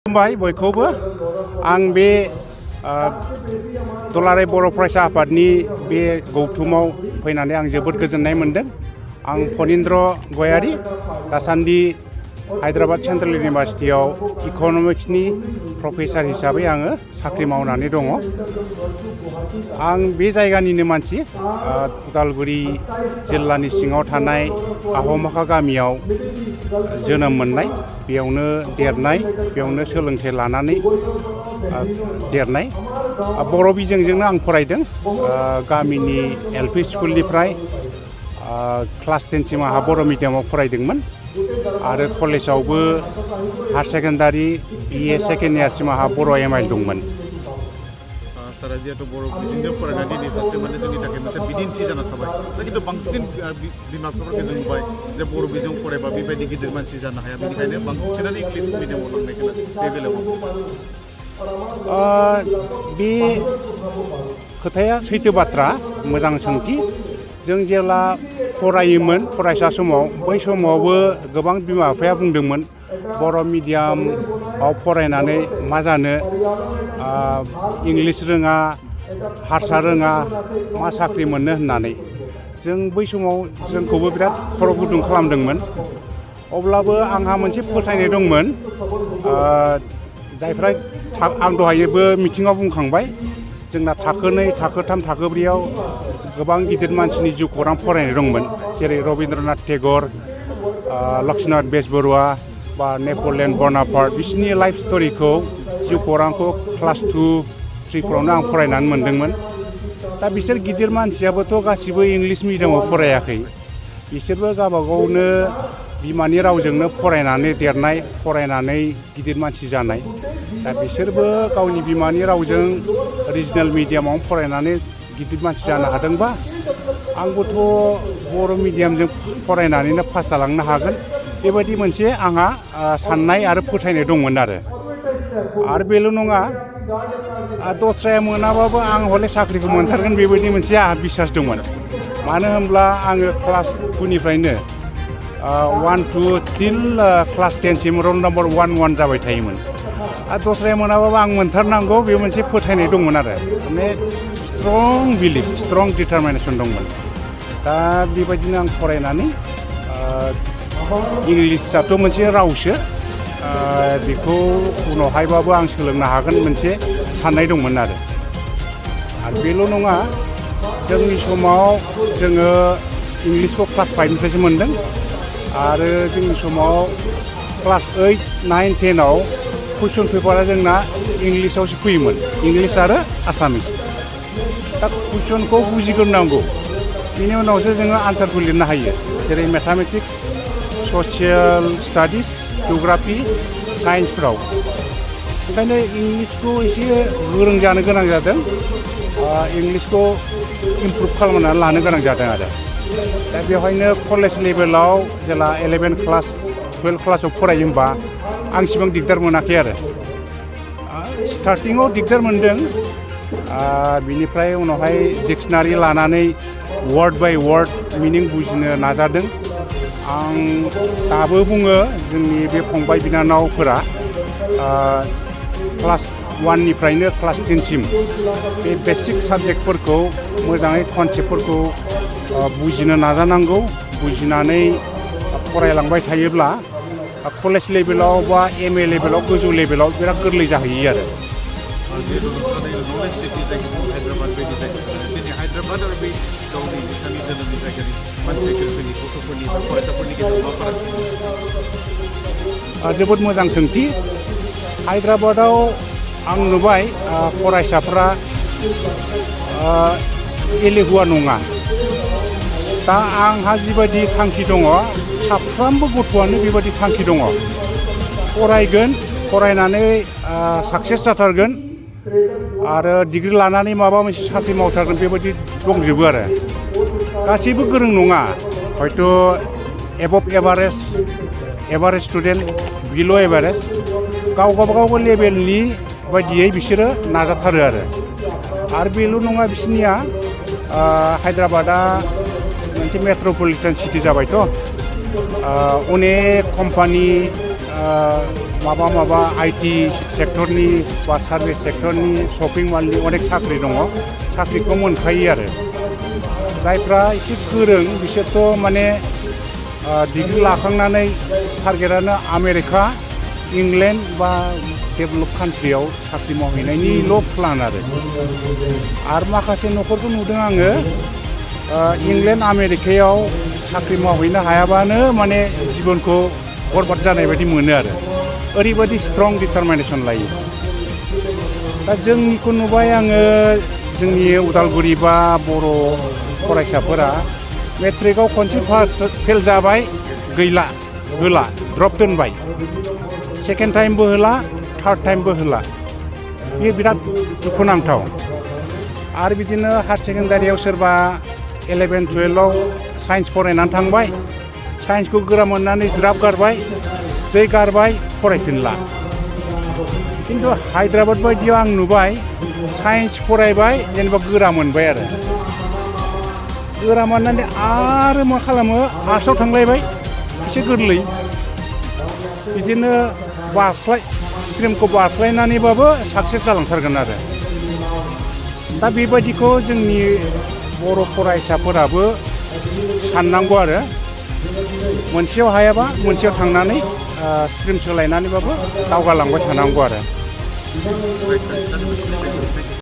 खुलुमबाय बयखौबो आं बे दुलाराय बर' फरायसा आफादनि बे गौथुमाव फैनानै आं जोबोद गोजोननाय मोनदों। आं फनिन्द्र गयारी दासान्दि हायद्राबाद सेन्ट्रेल इउनिभारसिटियाव इक'नमिक्सनि प्रफेसार हिसाबै आङो साख्रि मावनानै दङ। आं बे जायगानिनो मानसि उदालगुरि जिल्लानि सिङाव थानाय आहमाखा गामियाव जोनोम मोननाय, बेयावनो देरनाय, बेयावनो सोलोंथाइ लानानै देरनाय। बर' बिजोंजोंनो आं फरायदों। गामिनि एलपि स्कुलनिफ्राय क्लास 10सिम आंहा बर' मिडियामाव फरायदोंमोन आरो कलेजावबो हायार सेकेन्डारि BA सेकेन्ड इयारसिम आंहा बर' MIL दंमोन। सारा जिहेतु बर' बिजोंजों फरायनानै दिनै सासे माने जोंनि थाखाय मोनसे बिदिन्थि जाना थाबाय। दा खिन्थु बांसिन बिमा बिफाफोरखौ जों नुबाय जे बर' बिजों फरायबा बेबायदि गिदिर मानसि जानो हाया, बेनिखायनो बांसिनानो इंलिस मिडियामाव लांनायखौ बे बेलायाव बे खोथाया सैथो बाथ्रा, मोजां सोंथि। जों जेब्ला फरायोमोन फरायसा समाव, बै समावबो गोबां बिमा बिफाया बुंदोंमोन बर' मिडियामाव फरायनानै मा जानो, इंलिस रोङा, हारसा रोङा, मा साख्रि मोननो होननानै। जों बै समाव जोंखौबो बिराद खर' गुदुं खालामदोंमोन। अब्लाबो आंहा मोनसे फोथायनाय दंमोन, जायफ्रा आं दहायबो मिथिङाव बुंखांबाय, जोंना थाखो 2, थाखो 3, थाखो 4आव गोबां गिदिर मानसिनि जिउ खौरां फरायनाय दंमोन, जेरै रबीन्द्रनाथ टेगर, लक्ष्मीनाथ बेजबरुवा बा नेपलियन बनापार्ट। बिसोरनि लाइफ स्ट'रिखौ, जिउ खौरांखौ क्लास 2, 3फोरावनो आं फरायनानै मोनदोंमोन। दा बिसोर गिदिर मानसियाबोथ' गासिबो इंलिस मिडियामाव फरायाखै। बिसोरबो गावबागावनो बिमानि रावजोंनो फरायनानै देरनाय, फरायनानै गिदिर मानसि जानाय। दा बिसोरबो गावनि बिमानि रावजों रिजनेल मिडियामाव फरायनानै गिदिर मानसि जानो हादोंबा, आंबोथ' बर' मिडियामजों फरायनानैनो पास जालांनो हागोन, बेबायदि मोनसे आंहा साननाय आरो फोथायनाय दंमोन आरो बेल' नङा, दस्राया मोनाबाबो आं हले साख्रिखौ मोनथारगोन, बेबायदि मोनसे आंहा बिसास दंमोन। मानो होनब्ला आङो क्लास 2निफ्रायनो 1, 2 टिल क्लास 10सिम रल नम्बर 1, 1 जाबाय थायोमोन। दस्राया मोनाबाबो आं मोनथारनांगौ, बे मोनसे फोथायनाय दंमोन आरो माने स्ट्रं बिलिफ, स्ट्रं डिटारमिनेसन दंमोन। दा बेबायदिनो आं फरायनानै इंलिसआथ' मोनसे रावसो, बेखौ उनावहायबाबो आं सोलोंनो हागोन मोनसे साननाय दंमोन आरो बेल' नङा, जोंनि समाव जोङो इंलिसखौ क्लास 5निफ्रायसो मोनदों आरो जोंनि समाव क्लास 8, 9, 10आव कुइसन पेपारा जोंना इंलिसावसो फैयोमोन, इंलिस आरो आसामिस। दा कुइसनखौ बुजिग्रोनांगौ, बेनि उनावसो जोङो आनसारखौ लिरनो हायो, जेरै मेथामेटिक्स, ससियेल स्टाडिस, जिअ'ग्राफि, साइन्सफ्राव। ओंखायनो इंलिसखौ एसे गोरों जानो गोनां जादों, इंलिसखौ इमप्रुभ खालामनानै लानो गोनां जादों आरो दा बेवहायनो कलेज लेभेलाव जेला 11 क्लास 12 क्लासाव फरायो होमबा आं इसिबां दिगदार मोनाखै आरो स्टार्टिङाव दिगदार मोनदों, बिनिफ्राय उनावहाय डिक्सनारि लानानै वार्ड बाय वार्ड मिनिं बुजिनो नाजादों। आं दाबो बुङो जोंनि बे फंबाय बिनानावफोरा क्लास 1निफ्रायनो क्लास 10सिम बे बेसिक साबजेक्टफोरखौ मोजाङै कनसेप्टफोरखौ बुजिनो नाजानांगौ। बुजिनानै फरायलांबाय थायोब्ला कलेज लेभेलाव बा MA लेभेलाव, गोजौ लेभेलाव बिराद गोरलै जाहैयो आरो जोबोद मोजां सोंथि। हायद्राबादाव आं नुबाय फरायसाफ्रा एलेहुवा नङा। दा आंहा जिबायदि थांखि दङ, साफ्रोमबो गथ'आनो बेबायदि थांखि दङ, फरायगोन, फरायनानै साक्सेस जाथारगोन आरो डिग्रि लानानै माबा मोनसे साख्रि मावथारगोन, बेबायदि दंजोबो आरो गासैबो गोरों नङा, हयथ' एबभ एभारेज स्टुडेन्ट, बिल' एभारेज, गाव गावबागाव लेभेलनि बायदियै बिसोरो नाजाथारो आरो बेल' नङा, बिसोरनिया हायद्राबादा मोनसे मेट्रपलिटान सिटि जाबायथ', अनेक कम्पानि माबा IT सेक्टरनि बा सार्भिस सेक्टरनि शपिं मलनि अनेक साख्रि दङ साख्रिखौ मोनखायो आरो जायफ्रा एसे गोरों बिसोरथ' माने डिग्री लाखांनानै टारगेटआनो आमेरिका इंलेन्ड बा डेभेलप कान्ट्रियाव साख्रि मावहैनायनिल' प्लान आरो माखासे न'खरखौ नुदों आङो इंलेन्ड आमेरिकायाव साख्रि मावहैनो हायाबानो माने जिबनखौ बरबाद जानाय बायदि मोनो आरो ओरैबायदि स्ट्रं डिटारमिनेसन लायो दा जोंनिखौ नुबाय आङो जोंनि उदालगुरि बा बर' फरायसाफोरा मेट्रिकआव खनसे पास फेल जाबाय गैला होला ड्रप दोनबाय सेकेन्ड टाइमबो होला थार्ड टाइमबो होला बेयो बिराद दुखुनांथाव आरो बिदिनो हायार सेकेन्डारियाव सोरबा 11-12आव साइन्स फरायनानै थांबाय साइन्सखौ गोरा मोननानै ज्राब गारबाय जै गारबाय फरायफिनला खिन्थु हायद्राबाद बायदियाव आं नुबाय साइन्स फरायबाय जेनेबा गोरा मोनबाय आरो गोरा मोननानै आरो मा खालामो आर्ट्सआव थांलायबाय एसे गोरलै बिदिनो स्ट्रिमखौ बारस्लायनानैबाबो साक्सेस जालांथारगोन आरो दा बेबायदिखौ जोंनि बर' फरायसाफोराबो साननांगौ आरो मोनसेयाव हायाबा मोनसेयाव थांनानै स्ट्रिम सोलायनानैबाबो दावगालांबाय थानांगौ आरो